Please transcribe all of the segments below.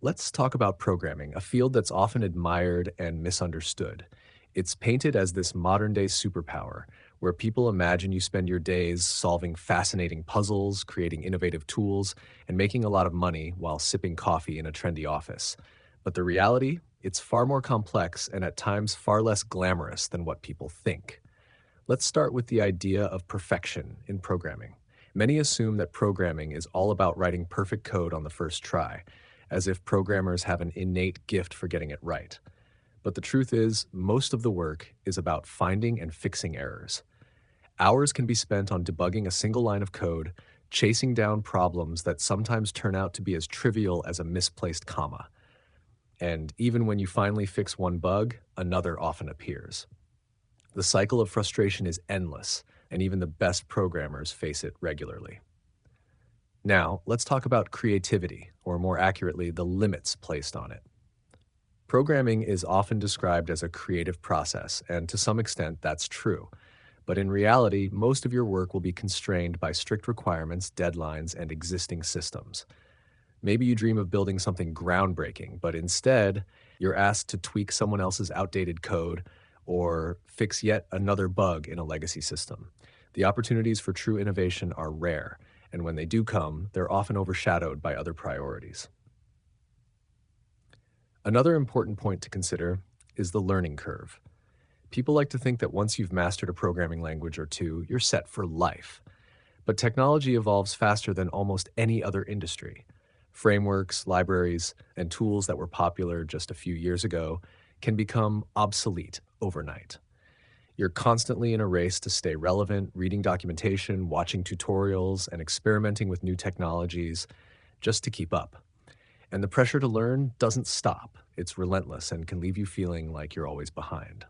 Let's talk about programming, a field that's often admired and misunderstood. It's painted as this modern day superpower where people imagine you spend your days solving fascinating puzzles, creating innovative tools, and making a lot of money while sipping coffee in a trendy office. But the reality, it's far more complex and at times far less glamorous than what people think. Let's start with the idea of perfection in programming. Many assume that programming is all about writing perfect code on the first try, as if programmers have an innate gift for getting it right. But the truth is, most of the work is about finding and fixing errors. Hours can be spent on debugging a single line of code, chasing down problems that sometimes turn out to be as trivial as a misplaced comma. And even when you finally fix one bug, another often appears. The cycle of frustration is endless, and even the best programmers face it regularly. Now, let's talk about creativity, or more accurately, the limits placed on it. Programming is often described as a creative process, and to some extent, that's true. But in reality, most of your work will be constrained by strict requirements, deadlines, and existing systems. Maybe you dream of building something groundbreaking, but instead, you're asked to tweak someone else's outdated code or fix yet another bug in a legacy system. The opportunities for true innovation are rare, and when they do come, they're often overshadowed by other priorities. Another important point to consider is the learning curve. People like to think that once you've mastered a programming language or two, you're set for life. But technology evolves faster than almost any other industry. Frameworks, libraries, and tools that were popular just a few years ago can become obsolete overnight. You're constantly in a race to stay relevant, reading documentation, watching tutorials, and experimenting with new technologies just to keep up. And the pressure to learn doesn't stop. It's relentless and can leave you feeling like you're always behind.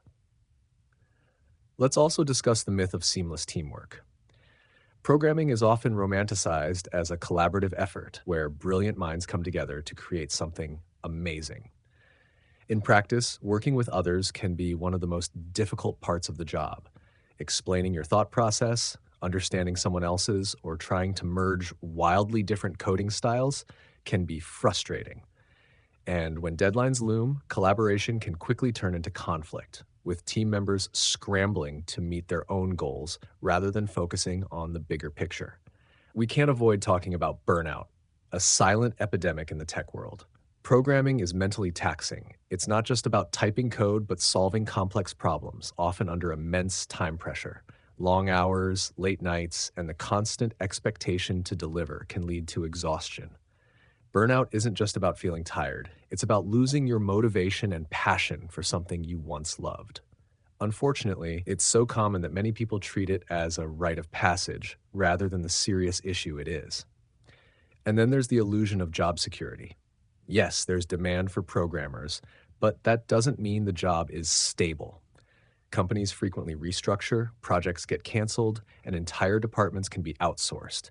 Let's also discuss the myth of seamless teamwork. Programming is often romanticized as a collaborative effort where brilliant minds come together to create something amazing. In practice, working with others can be one of the most difficult parts of the job. Explaining your thought process, understanding someone else's, or trying to merge wildly different coding styles can be frustrating. And when deadlines loom, collaboration can quickly turn into conflict, with team members scrambling to meet their own goals rather than focusing on the bigger picture. We can't avoid talking about burnout, a silent epidemic in the tech world. Programming is mentally taxing. It's not just about typing code, but solving complex problems, often under immense time pressure. Long hours, late nights, and the constant expectation to deliver can lead to exhaustion. Burnout isn't just about feeling tired. It's about losing your motivation and passion for something you once loved. Unfortunately, it's so common that many people treat it as a rite of passage rather than the serious issue it is. And then there's the illusion of job security. Yes, there's demand for programmers, but that doesn't mean the job is stable. Companies frequently restructure, projects get canceled, and entire departments can be outsourced.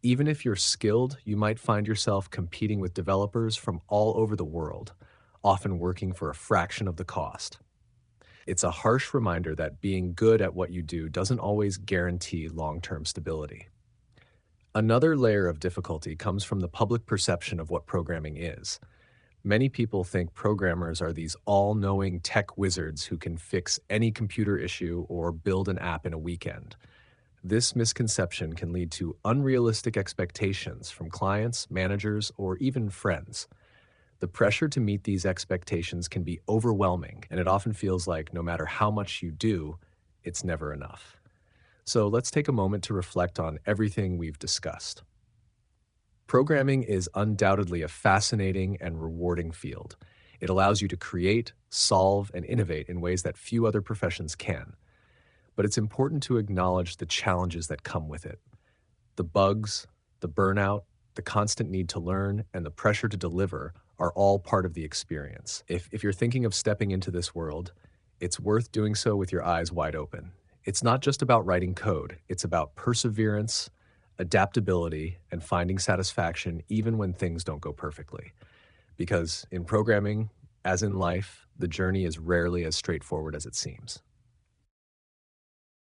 Even if you're skilled, you might find yourself competing with developers from all over the world, often working for a fraction of the cost. It's a harsh reminder that being good at what you do doesn't always guarantee long-term stability. Another layer of difficulty comes from the public perception of what programming is. Many people think programmers are these all-knowing tech wizards who can fix any computer issue or build an app in a weekend. This misconception can lead to unrealistic expectations from clients, managers, or even friends. The pressure to meet these expectations can be overwhelming, and it often feels like no matter how much you do, it's never enough. So let's take a moment to reflect on everything we've discussed. Programming is undoubtedly a fascinating and rewarding field. It allows you to create, solve, and innovate in ways that few other professions can. But it's important to acknowledge the challenges that come with it. The bugs, the burnout, the constant need to learn, and the pressure to deliver are all part of the experience. If you're thinking of stepping into this world, it's worth doing so with your eyes wide open. It's not just about writing code, it's about perseverance, adaptability, and finding satisfaction even when things don't go perfectly. Because in programming, as in life, the journey is rarely as straightforward as it seems.